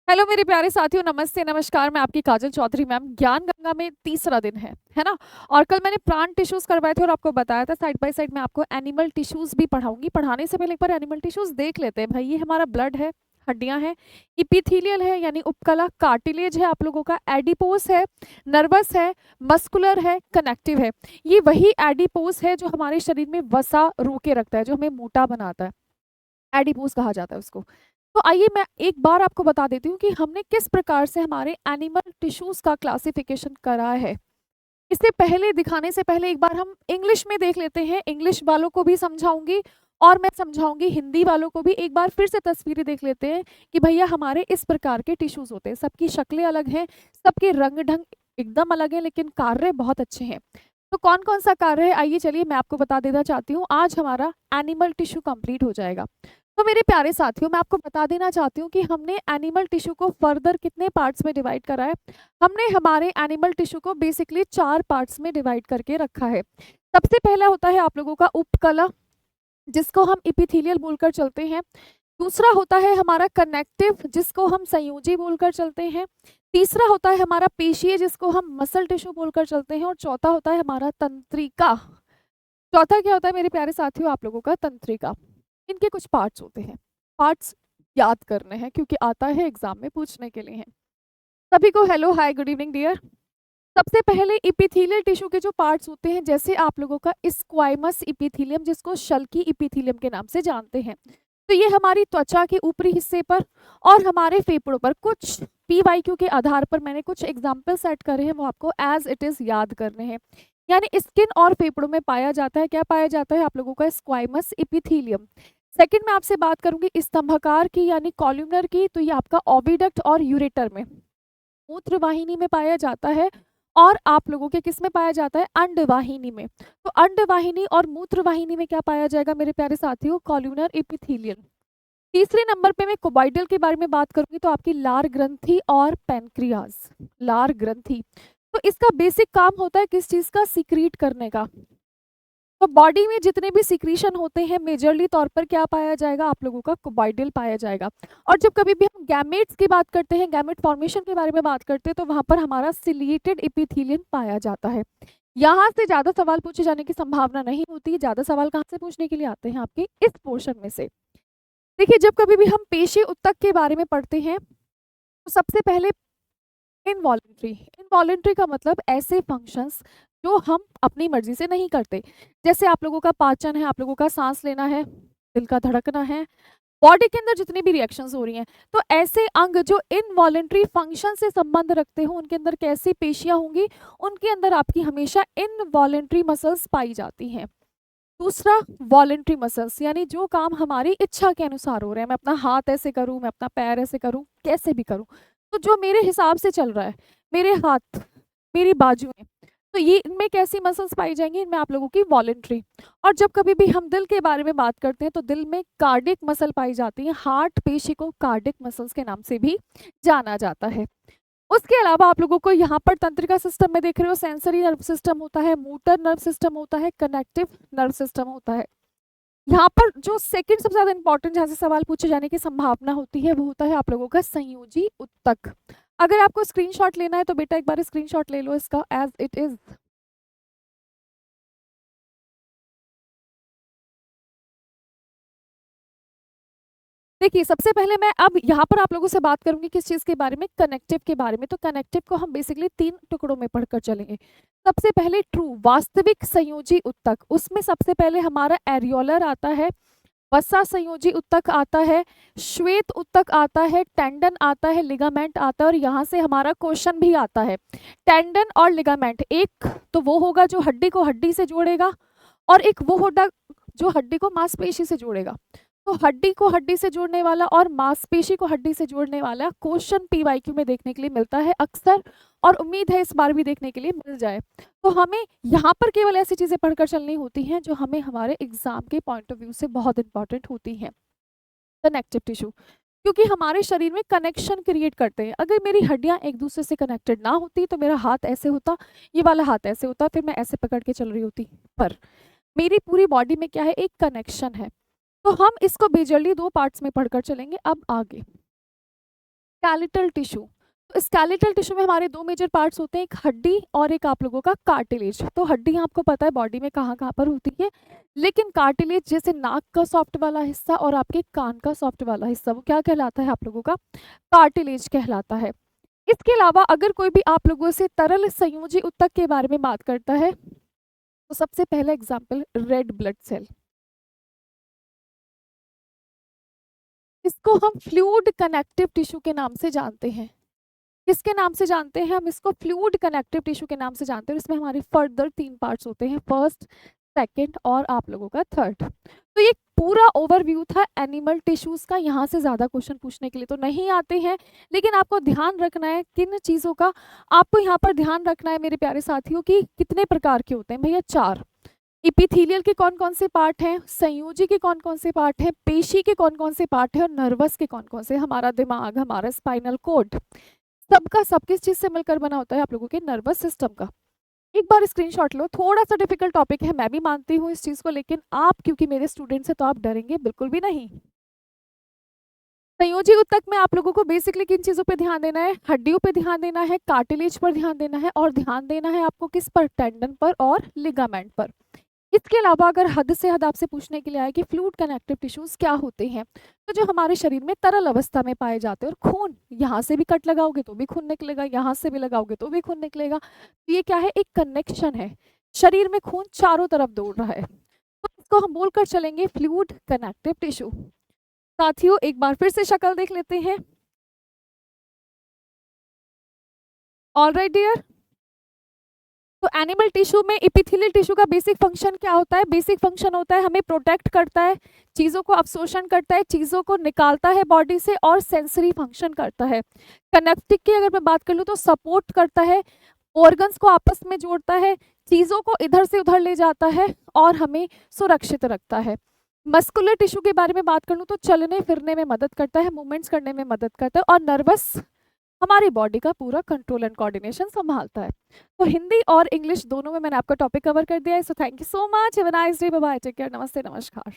Hello मेरे प्यारे साथियों, नमस्ते नमस्कार। मैं आपकी काजल चौधरी मैम। ज्ञान गंगा में तीसरा दिन है ना। और कल मैंने प्लांट टिश्यूज करवाए थे और आपको बताया था साइड बाय साइड मैं आपको एनिमल टिश्यूज भी पढ़ाऊंगी। पढ़ाने से पहले एक बार एनिमल टिश्यूज देख लेते हैं भाई। ये हमारा ब्लड है, हड्डियां हैं, इपिथीलियल है यानी उपकला, कार्टिलेज है आप लोगों का, एडिपोस है, नर्वस है, मस्कुलर है, कनेक्टिव है। ये वही एडिपोस है जो हमारे शरीर में वसा रोके रखता है, जो हमें मोटा बनाता है। एडिपोस कहा जाता है उसको। तो आइए मैं एक बार आपको बता देती हूँ कि हमने किस प्रकार से हमारे एनिमल टिश्यूज का क्लासिफिकेशन करा है। इससे पहले दिखाने से पहले एक बार हम इंग्लिश में देख लेते हैं। इंग्लिश वालों को भी समझाऊंगी और मैं समझाऊंगी हिंदी वालों को भी। एक बार फिर से तस्वीरें देख लेते हैं कि भैया हमारे इस प्रकार के टिश्यूज होते हैं। सबकी शक्लें अलग हैं, सबके रंग ढंग एकदम अलग है, लेकिन कार्य बहुत अच्छे हैं। तो कौन कौन सा कार्य है, आइए चलिए मैं आपको बता देना चाहती हूँ। आज हमारा एनिमल टिश्यू कंप्लीट हो जाएगा। तो मेरे प्यारे साथियों, मैं आपको बता देना चाहती हूँ कि हमने एनिमल टिश्यू को फर्दर कितने पार्ट्स में डिवाइड करा है। हमने हमारे एनिमल टिश्यू को बेसिकली 4 पार्ट्स में डिवाइड करके रखा है। सबसे पहला होता है आप लोगों का उपकला, जिसको हम इपिथीलियल बोलकर चलते हैं। दूसरा होता है हमारा कनेक्टिव, जिसको हम संयोजी बोलकर चलते हैं। तीसरा होता है हमारा पेशीय, जिसको हम मसल टिश्यू बोलकर चलते हैं। और चौथा होता है हमारा तंत्रिका। चौथा क्या होता है मेरे प्यारे साथियों, आप लोगों का तंत्रिका। इनके कुछ पार्ट्स होते हैं। पार्ट्स याद करने हैं क्योंकि आता है एग्जाम में पूछने के लिए है। सभी को hello hi good evening dear. सबसे पहले इपिथीलियल टिश्यू के जो पार्ट्स होते हैं, जैसे आप लोगों का स्क्वाइमस इपिथीलियम, जिसको शल्की इपिथीलियम के नाम से जानते हैं। तो ये हमारी त्वचा के ऊपरी हिस्से पर और हमारे फेफड़ों पर कुछ पीवाईक्यू के आधार पर मैंने कुछ एग्जाम्पल सेट करे हैं, वो आपको एज इट इज याद करने हैं। यानी स्किन और फेफड़ों में पाया जाता है, क्या पाया जाता है आप लोगों का, स्क्वाइमस इपिथीलियम। सेकंड में आपसे बात करूंगी स्तंभाकार की यानी कॉल्यूमनर की। तो ये आपका ओविडक्ट और यूरेटर में, मूत्र वाहिनी में पाया जाता है। और आप लोगों के किस में पाया जाता है, अंडवाहिनी में। तो अंडवाहिनी और मूत्र वाहिनी में क्या पाया जाएगा मेरे प्यारे साथियों, कॉल्यूनर इपिथीलियम। तीसरे नंबर पे मैं कोबाइडल के बारे में बात करूंगी, तो आपकी लार ग्रंथि और पैनक्रियाज। लार ग्रंथि, तो इसका बेसिक काम होता है किस चीज का, सीक्रीट करने का। तो बॉडी में जितने भी सिक्रीशन होते हैं मेजरली तौर पर क्या पाया जाएगा, आप लोगों का कोबाइडल पाया जाएगा। और जब कभी भी हम गैमेट्स की बात करते हैं, गैमेट फॉर्मेशन के बारे में बात करते हैं, तो वहां पर हमारा सिलिएटेड इपिथीलियम पाया जाता है। यहाँ से ज्यादा सवाल पूछे जाने की संभावना नहीं होती है। ज्यादा सवाल कहाँ से पूछने के लिए आते हैं, आपके इस पोर्शन में से। देखिए, जब कभी भी हम पेशी उत्तक के बारे में पढ़ते हैं, तो सबसे पहले इनवॉलेंट्री। इनवॉलेंट्री का मतलब ऐसे फंक्शंस जो हम अपनी मर्जी से नहीं करते। जैसे आप लोगों का पाचन है, आप लोगों का सांस लेना है, दिल का धड़कना है, बॉडी के अंदर जितनी भी रिएक्शंस हो रही हैं। तो ऐसे अंग जो इनवॉलेंट्री फंक्शन से संबंध रखते हो, उनके अंदर कैसी पेशियां होंगी, उनके अंदर आपकी हमेशा इनवॉलेंट्री मसल्स पाई जाती हैं। दूसरा, वॉलेंट्री मसल्स, यानी जो काम हमारी इच्छा के अनुसार हो रहे हैं। मैं अपना हाथ ऐसे करूं, मैं अपना पैर ऐसे करूं, कैसे भी करूं, तो जो मेरे हिसाब से चल रहा है, मेरे हाथ, मेरी बाजुएं, तो ये इनमें कैसी मसल्स पाई जाएंगी, इनमें आप लोगों की वॉलेंट्री। और जब कभी भी हम दिल के बारे में बात करते हैं, तो दिल में कार्डिक मसल पाई जाती है। हार्ट पेशी को कार्डिक मसल्स के नाम से भी जाना जाता है। उसके अलावा आप लोगों को यहाँ पर तंत्रिका सिस्टम में देख रहे हो, सेंसरी नर्व सिस्टम होता है, मोटर नर्व सिस्टम होता है, कनेक्टिव नर्व सिस्टम होता है। यहाँ पर जो सेकंड सबसे ज्यादा इंपॉर्टेंट, जहाँ से सवाल पूछे जाने की संभावना होती है, वो होता है आप लोगों का संयोजी उत्तक। अगर आपको स्क्रीनशॉट लेना है तो बेटा एक बार स्क्रीनशॉट ले लो इसका एज इट इज। देखिए, सबसे पहले मैं अब यहाँ पर आप लोगों से बात करूंगी किस चीज के बारे में, कनेक्टिव के बारे में। तो कनेक्टिव को हम बेसिकली 3 टुकड़ों में पढ़कर चलेंगे। सबसे पहले ट्रू, वास्तविक संयोजी उत्तक। उसमें सबसे पहले हमारा एरियोलर आता है, वसा संयोजी उत्तक आता है, श्वेत उत्तक आता है, टेंडन आता है, लिगामेंट आता है। और यहाँ से हमारा क्वेश्चन भी आता है। टेंडन और लिगामेंट, एक तो वो होगा जो हड्डी को हड्डी से जोड़ेगा, और एक वो होगा जो हड्डी को मांसपेशी से जोड़ेगा। तो हड्डी को हड्डी से जोड़ने वाला और मांसपेशी को हड्डी से जोड़ने वाला क्वेश्चन पीवाईक्यू में देखने के लिए मिलता है अक्सर, और उम्मीद है इस बार भी देखने के लिए मिल जाए। तो हमें यहाँ पर केवल ऐसी चीजें पढ़कर चलनी होती हैं जो हमें हमारे एग्जाम के पॉइंट ऑफ व्यू से बहुत इंपॉर्टेंट होती हैं। कनेक्टिव टिश्यू, क्योंकि हमारे शरीर में कनेक्शन क्रिएट करते हैं। अगर मेरी हड्डियां एक दूसरे से कनेक्टेड ना होती तो मेरा हाथ ऐसे होता, ये वाला हाथ ऐसे होता, फिर मैं ऐसे पकड़ के चल रही होती। पर मेरी पूरी बॉडी में क्या है, एक कनेक्शन है। तो हम इसको मेजरली 2 पार्ट्स में पढ़कर चलेंगे। अब आगे स्केलेटल टिश्यू। तो स्केलेटल टिश्यू में हमारे दो मेजर पार्ट्स होते हैं, एक हड्डी और एक आप लोगों का कार्टिलेज। तो हड्डियां आपको पता है बॉडी में कहाँ कहाँ पर होती है, लेकिन कार्टिलेज जैसे नाक का सॉफ्ट वाला हिस्सा और आपके कान का सॉफ्ट वाला हिस्सा, वो क्या कहलाता है आप लोगों का, कार्टिलेज कहलाता है। इसके अलावा अगर कोई भी आप लोगों से तरल संयोजी ऊतक के बारे में बात करता है, तो सबसे पहला एग्जाम्पल रेड ब्लड सेल। इसको हम फ्लूइड कनेक्टिव टिश्यू के नाम से जानते हैं। किसके नाम से जानते हैं हम इसको, फ्लूइड कनेक्टिव टिश्यू के नाम से जानते हैं। इसमें हमारे फर्दर 3 पार्ट्स होते हैं, फर्स्ट, सेकंड और आप लोगों का थर्ड। तो ये पूरा ओवरव्यू था एनिमल टिश्यूज का। यहाँ से ज़्यादा क्वेश्चन पूछने के लिए तो नहीं आते हैं, लेकिन आपको ध्यान रखना है किन चीज़ों का, आपको यहाँ पर ध्यान रखना है मेरे प्यारे साथियों की कितने प्रकार के होते हैं भैया, 4। इपिथेलियल के कौन कौन से पार्ट हैं, संयोजी के कौन कौन से पार्ट हैं, पेशी के कौन कौन से पार्ट हैं और नर्वस के कौन कौन से, हमारा दिमाग, हमारा स्पाइनल कोड, सबका सब किस चीज से मिलकर बना होता है, आप लोगों के नर्वस सिस्टम का। एक बार स्क्रीनशॉट लो, थोड़ा सा डिफिकल्ट टॉपिक है, मैं भी मानती हूँ इस चीज को, लेकिन आप क्योंकि मेरे स्टूडेंट्स हैं तो आप डरेंगे बिल्कुल भी नहीं। संयोजी ऊतक में आप लोगों को बेसिकली किन चीजों पे ध्यान देना है, हड्डियों पे ध्यान देना है, कार्टिलेज पर ध्यान देना है, और ध्यान देना है आपको किस पर, टेंडन पर और लिगामेंट पर। इसके अलावा अगर हद से हद आपसे पूछने के लिए आए कि फ्लूइड कनेक्टिव टिश्यूज क्या होते हैं, तो जो हमारे शरीर में तरल अवस्था में पाए जाते हैं, और खून, यहाँ से भी कट लगाओगे तो भी खून निकलेगा, यहाँ से भी लगाओगे तो भी खून निकलेगा। तो ये क्या है, एक कनेक्शन है, शरीर में खून चारों तरफ दौड़ रहा है, तो इसको हम बोलकर चलेंगे फ्लूइड कनेक्टिव टिश्यू। साथियों एक बार फिर से शक्ल देख लेते हैं। ऑलराइट डियर, तो एनिमल टिश्यू में इपिथेलियल टिश्यू का बेसिक फंक्शन क्या होता है, बेसिक फंक्शन होता है हमें प्रोटेक्ट करता है, चीज़ों को अवशोषण करता है, चीज़ों को निकालता है बॉडी से, और सेंसरी फंक्शन करता है। कनेक्टिव की अगर मैं बात कर लूँ तो सपोर्ट करता है, ऑर्गन्स को आपस में जोड़ता है, चीज़ों को इधर से उधर ले जाता है और हमें सुरक्षित रखता है। मस्कुलर टिश्यू के बारे में बात कर लूँ तो चलने फिरने में मदद करता है, मूवमेंट्स करने में मदद करता है, और नर्वस हमारी बॉडी का पूरा कंट्रोल एंड कोऑर्डिनेशन संभालता है। तो हिंदी और इंग्लिश दोनों में मैंने आपका टॉपिक कवर कर दिया है। So thank you so much, have a nice day, bye bye, take care, नमस्ते, नमस्कार।